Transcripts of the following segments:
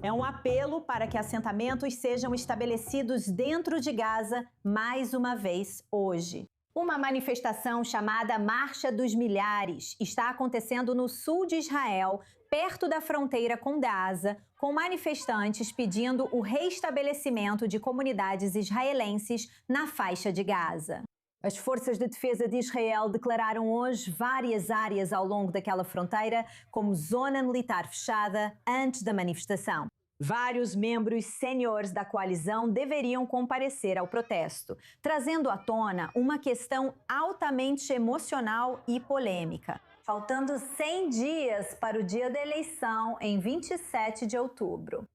É um apelo para que assentamentos sejam estabelecidos dentro de Gaza mais uma vez hoje. Uma manifestação chamada Marcha dos Milhares está acontecendo no sul de Israel, perto da fronteira com Gaza, com manifestantes pedindo o reestabelecimento de comunidades israelenses na faixa de Gaza. As forças de defesa de Israel declararam hoje várias áreas ao longo daquela fronteira como zona militar fechada antes da manifestação. Vários membros sêniores da coalizão deveriam comparecer ao protesto, trazendo à tona uma questão altamente emocional e polêmica. Faltando 100 dias para o dia da eleição, em 27 de outubro.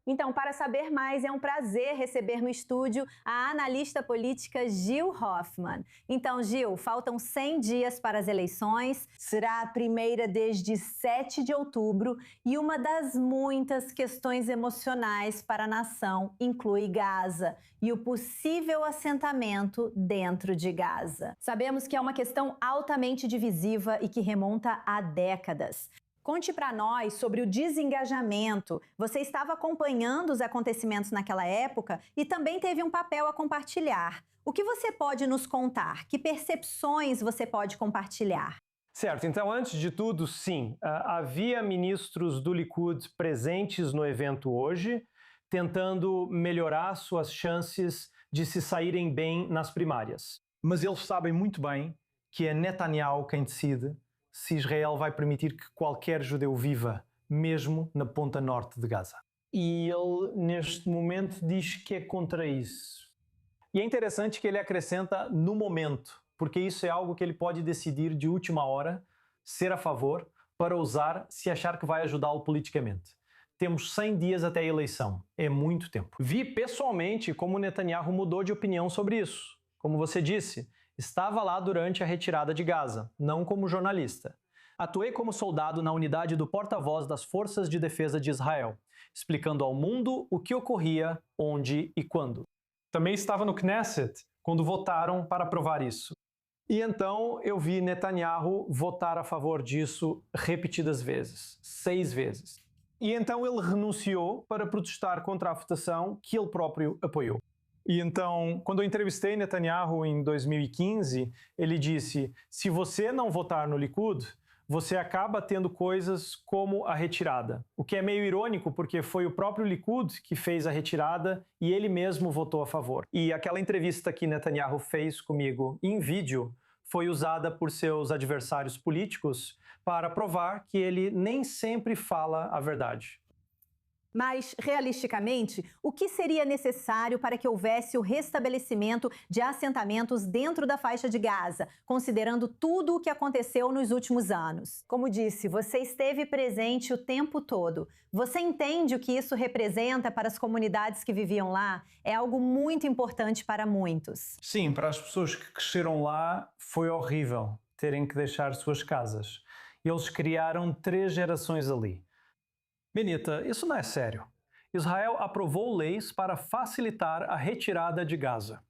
Então, para saber mais, é um prazer receber no estúdio a analista política Gil Hoffmann. Então, Gil, faltam 100 dias para as eleições, será a primeira desde 7 de outubro e uma das muitas questões emocionais para a nação inclui Gaza e o possível assentamento dentro de Gaza. Sabemos que é uma questão altamente divisiva e que remonta a décadas. Conte para nós sobre o desengajamento. Você estava acompanhando os acontecimentos naquela época e também teve um papel a compartilhar. O que você pode nos contar? Que percepções você pode compartilhar? Certo, então antes de tudo, sim, havia ministros do Likud presentes no evento hoje, tentando melhorar suas chances de se saírem bem nas primárias. Mas eles sabem muito bem que é Netanyahu quem decide se Israel vai permitir que qualquer judeu viva, mesmo na ponta norte de Gaza. E ele, neste momento, diz que é contra isso. E é interessante que ele acrescenta no momento, porque isso é algo que ele pode decidir de última hora, ser a favor, para usar se achar que vai ajudá-lo politicamente. Temos 100 dias até a eleição. É muito tempo. Vi pessoalmente como Netanyahu mudou de opinião sobre isso. Como você disse, estava lá durante a retirada de Gaza, não como jornalista. Atuei como soldado na unidade do porta-voz das Forças de Defesa de Israel, explicando ao mundo o que ocorria, onde e quando. Também estava no Knesset, quando votaram para aprovar isso. E então eu vi Netanyahu votar a favor disso repetidas vezes, 6 vezes. E então ele renunciou para protestar contra a votação que ele próprio apoiou. E então, quando eu entrevistei Netanyahu em 2015, ele disse: se você não votar no Likud, você acaba tendo coisas como a retirada. O que é meio irônico, porque foi o próprio Likud que fez a retirada e ele mesmo votou a favor. E aquela entrevista que Netanyahu fez comigo em vídeo foi usada por seus adversários políticos para provar que ele nem sempre fala a verdade. Mas, realisticamente, o que seria necessário para que houvesse o restabelecimento de assentamentos dentro da faixa de Gaza, considerando tudo o que aconteceu nos últimos anos? Como disse, você esteve presente o tempo todo. Você entende o que isso representa para as comunidades que viviam lá? É algo muito importante para muitos. Sim, para as pessoas que cresceram lá, foi horrível terem que deixar suas casas. Eles criaram 3 gerações ali. Benita, isso não é sério. Israel aprovou leis para facilitar a retirada de Gaza.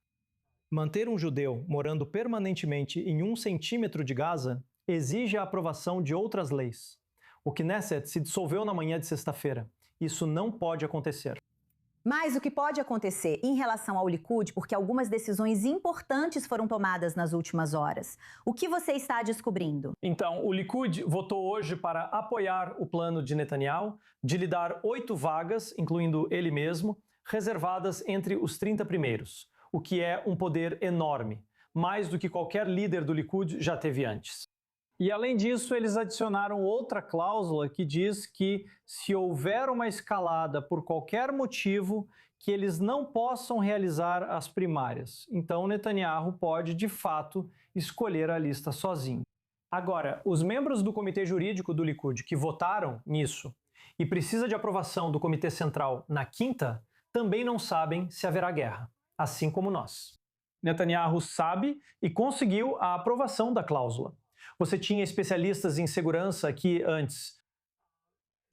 Manter um judeu morando permanentemente em 1 centímetro de Gaza exige a aprovação de outras leis. O Knesset se dissolveu na manhã de sexta-feira. Isso não pode acontecer. Mas o que pode acontecer em relação ao Likud, porque algumas decisões importantes foram tomadas nas últimas horas. O que você está descobrindo? Então, o Likud votou hoje para apoiar o plano de Netanyahu de lhe dar 8 vagas, incluindo ele mesmo, reservadas entre os 30 primeiros, o que é um poder enorme, mais do que qualquer líder do Likud já teve antes. E além disso, eles adicionaram outra cláusula que diz que se houver uma escalada por qualquer motivo, que eles não possam realizar as primárias. Então Netanyahu pode, de fato, escolher a lista sozinho. Agora, os membros do Comitê Jurídico do Likud que votaram nisso e precisa de aprovação do Comitê Central na quinta, também não sabem se haverá guerra, assim como nós. Netanyahu sabe e conseguiu a aprovação da cláusula. Você tinha especialistas em segurança aqui antes.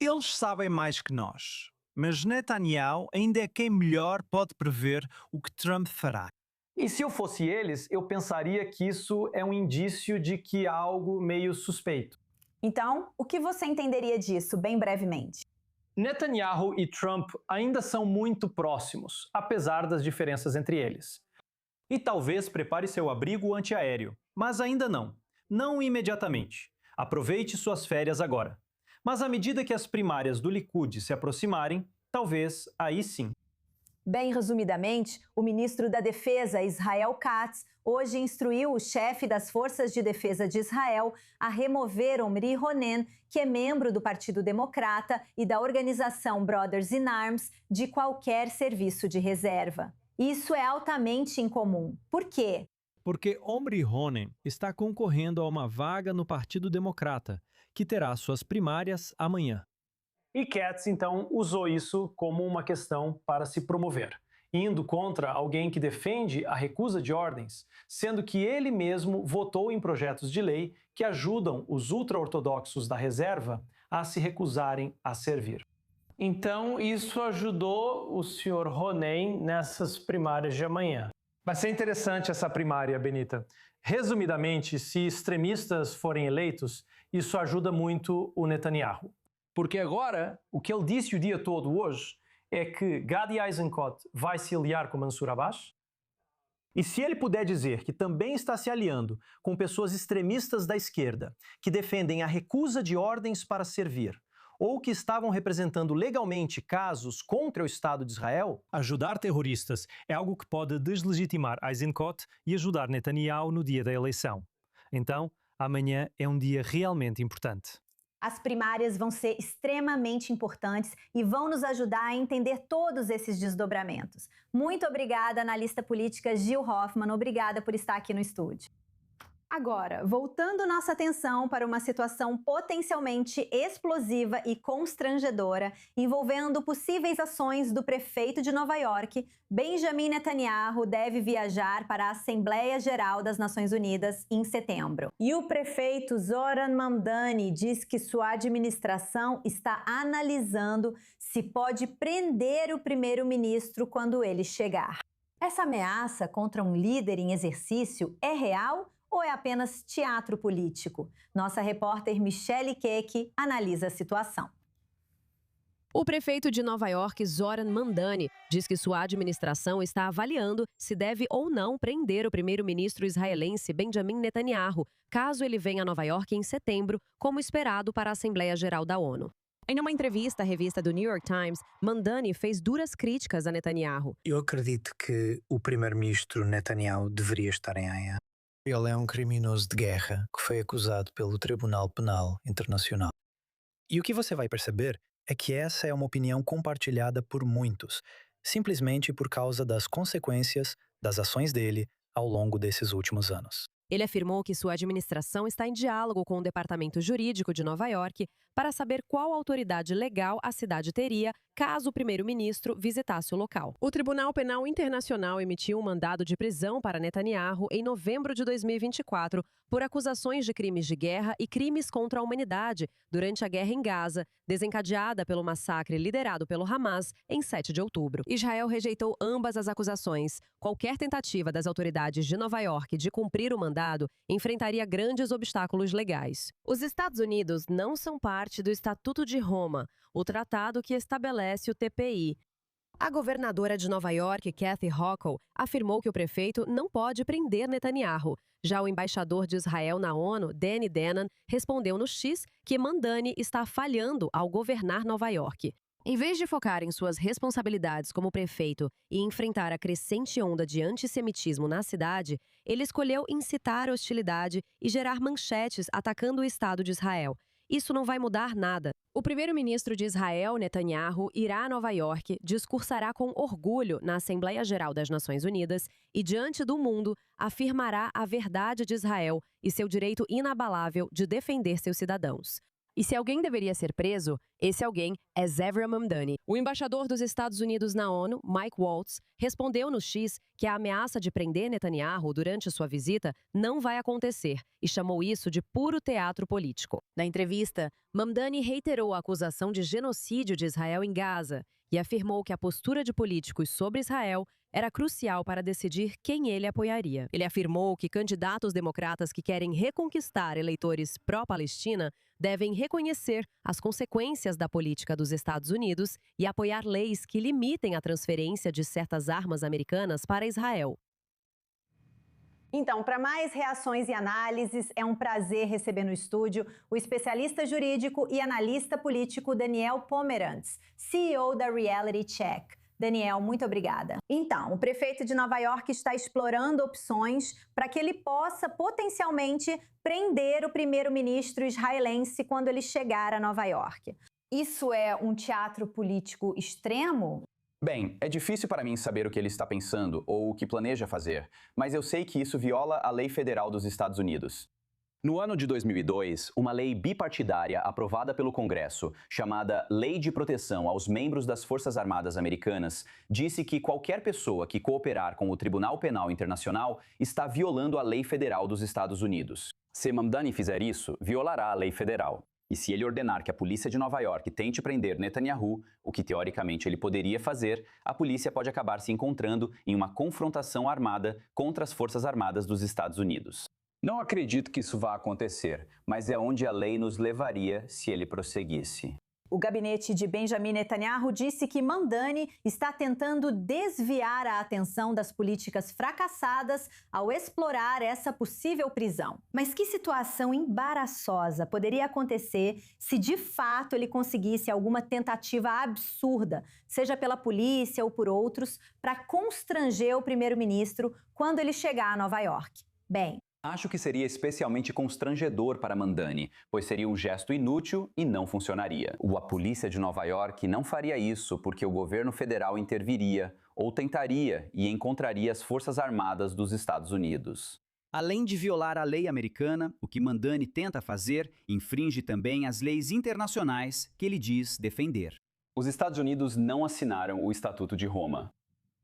Eles sabem mais que nós, mas Netanyahu ainda é quem melhor pode prever o que Trump fará. E se eu fosse eles, eu pensaria que isso é um indício de que há algo meio suspeito. Então, o que você entenderia disso, bem brevemente? Netanyahu e Trump ainda são muito próximos, apesar das diferenças entre eles. E talvez prepare seu abrigo antiaéreo, mas ainda não. Não imediatamente. Aproveite suas férias agora. Mas à medida que as primárias do Likud se aproximarem, talvez aí sim. Bem resumidamente, o ministro da Defesa, Israel Katz, hoje instruiu o chefe das Forças de Defesa de Israel a remover Omri Ronen, que é membro do Partido Democrata e da organização Brothers in Arms, de qualquer serviço de reserva. Isso é altamente incomum. Por quê? Porque Omri Ronen está concorrendo a uma vaga no Partido Democrata, que terá suas primárias amanhã. E Katz, então, usou isso como uma questão para se promover, indo contra alguém que defende a recusa de ordens, sendo que ele mesmo votou em projetos de lei que ajudam os ultra-ortodoxos da reserva a se recusarem a servir. Então, isso ajudou o Sr. Ronen nessas primárias de amanhã. Vai ser interessante essa primária, Benita. Resumidamente, se extremistas forem eleitos, isso ajuda muito o Netanyahu. Porque agora, o que ele disse o dia todo hoje é que Gadi Eisenkot vai se aliar com Mansour Abbas. E se ele puder dizer que também está se aliando com pessoas extremistas da esquerda, que defendem a recusa de ordens para servir, ou que estavam representando legalmente casos contra o Estado de Israel, ajudar terroristas é algo que pode deslegitimar Eisenkot e ajudar Netanyahu no dia da eleição. Então, amanhã é um dia realmente importante. As primárias vão ser extremamente importantes e vão nos ajudar a entender todos esses desdobramentos. Muito obrigada, analista política Gil Hoffmann. Obrigada por estar aqui no estúdio. Agora, voltando nossa atenção para uma situação potencialmente explosiva e constrangedora, envolvendo possíveis ações do prefeito de Nova York, Benjamin Netanyahu deve viajar para a Assembleia Geral das Nações Unidas em setembro. E o prefeito Zoran Mamdani diz que sua administração está analisando se pode prender o primeiro-ministro quando ele chegar. Essa ameaça contra um líder em exercício é real ou é apenas teatro político? Nossa repórter Michele Keck analisa a situação. O prefeito de Nova York, Zoran Mamdani, diz que sua administração está avaliando se deve ou não prender o primeiro-ministro israelense Benjamin Netanyahu, caso ele venha a Nova York em setembro, como esperado para a Assembleia Geral da ONU. Em uma entrevista à revista do New York Times, Mamdani fez duras críticas a Netanyahu. Eu acredito que o primeiro-ministro Netanyahu deveria estar em Haia. Ele é um criminoso de guerra que foi acusado pelo Tribunal Penal Internacional. E o que você vai perceber é que essa é uma opinião compartilhada por muitos, simplesmente por causa das consequências das ações dele ao longo desses últimos anos. Ele afirmou que sua administração está em diálogo com o Departamento Jurídico de Nova York para saber qual autoridade legal a cidade teria caso o primeiro-ministro visitasse o local. O Tribunal Penal Internacional emitiu um mandado de prisão para Netanyahu em novembro de 2024 por acusações de crimes de guerra e crimes contra a humanidade durante a guerra em Gaza, desencadeada pelo massacre liderado pelo Hamas em 7 de outubro. Israel rejeitou ambas as acusações. Qualquer tentativa das autoridades de Nova York de cumprir o mandado enfrentaria grandes obstáculos legais. Os Estados Unidos não são parte do Estatuto de Roma, o tratado que estabelece o TPI. A governadora de Nova York, Kathy Hochul, afirmou que o prefeito não pode prender Netanyahu. Já o embaixador de Israel na ONU, Danny Danon, respondeu no X que Mamdani está falhando ao governar Nova York. Em vez de focar em suas responsabilidades como prefeito e enfrentar a crescente onda de antissemitismo na cidade, ele escolheu incitar hostilidade e gerar manchetes atacando o Estado de Israel. Isso não vai mudar nada. O primeiro-ministro de Israel, Netanyahu, irá a Nova York, discursará com orgulho na Assembleia Geral das Nações Unidas e, diante do mundo, afirmará a verdade de Israel e seu direito inabalável de defender seus cidadãos. E se alguém deveria ser preso, esse alguém é Zevra Mamdani. O embaixador dos Estados Unidos na ONU, Mike Waltz, respondeu no X que a ameaça de prender Netanyahu durante sua visita não vai acontecer e chamou isso de puro teatro político. Na entrevista, Mamdani reiterou a acusação de genocídio de Israel em Gaza e afirmou que a postura de políticos sobre Israel era crucial para decidir quem ele apoiaria. Ele afirmou que candidatos democratas que querem reconquistar eleitores pró-Palestina devem reconhecer as consequências da política dos Estados Unidos e apoiar leis que limitem a transferência de certas armas americanas para Israel. Então, para mais reações e análises, é um prazer receber no estúdio o especialista jurídico e analista político Daniel Pomerantz, CEO da Reality Check. Daniel, muito obrigada. Então, o prefeito de Nova York está explorando opções para que ele possa potencialmente prender o primeiro-ministro israelense quando ele chegar a Nova York. Isso é um teatro político extremo? Bem, é difícil para mim saber o que ele está pensando ou o que planeja fazer, mas eu sei que isso viola a lei federal dos Estados Unidos. No ano de 2002, uma lei bipartidária aprovada pelo Congresso, chamada Lei de Proteção aos Membros das Forças Armadas Americanas, disse que qualquer pessoa que cooperar com o Tribunal Penal Internacional está violando a lei federal dos Estados Unidos. Se Mamdani fizer isso, violará a lei federal. E se ele ordenar que a polícia de Nova York tente prender Netanyahu, o que teoricamente ele poderia fazer, a polícia pode acabar se encontrando em uma confrontação armada contra as Forças Armadas dos Estados Unidos. Não acredito que isso vá acontecer, mas é onde a lei nos levaria se ele prosseguisse. O gabinete de Benjamin Netanyahu disse que Mamdani está tentando desviar a atenção das políticas fracassadas ao explorar essa possível prisão. Mas que situação embaraçosa poderia acontecer se de fato ele conseguisse alguma tentativa absurda, seja pela polícia ou por outros, para constranger o primeiro-ministro quando ele chegar a Nova York? Bem, acho que seria especialmente constrangedor para Mamdani, pois seria um gesto inútil e não funcionaria. A polícia de Nova York não faria isso porque o governo federal interviria, ou tentaria e encontraria as Forças Armadas dos Estados Unidos. Além de violar a lei americana, o que Mamdani tenta fazer infringe também as leis internacionais que ele diz defender. Os Estados Unidos não assinaram o Estatuto de Roma.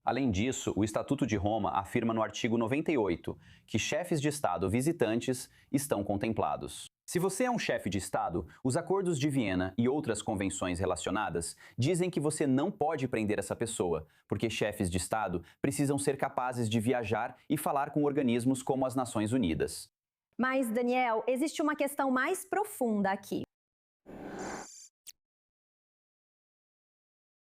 Além disso, o Estatuto de Roma afirma no artigo 98 que chefes de Estado visitantes estão contemplados. Se você é um chefe de Estado, os Acordos de Viena e outras convenções relacionadas dizem que você não pode prender essa pessoa, porque chefes de Estado precisam ser capazes de viajar e falar com organismos como as Nações Unidas. mas Daniel, existe uma questão mais profunda aqui.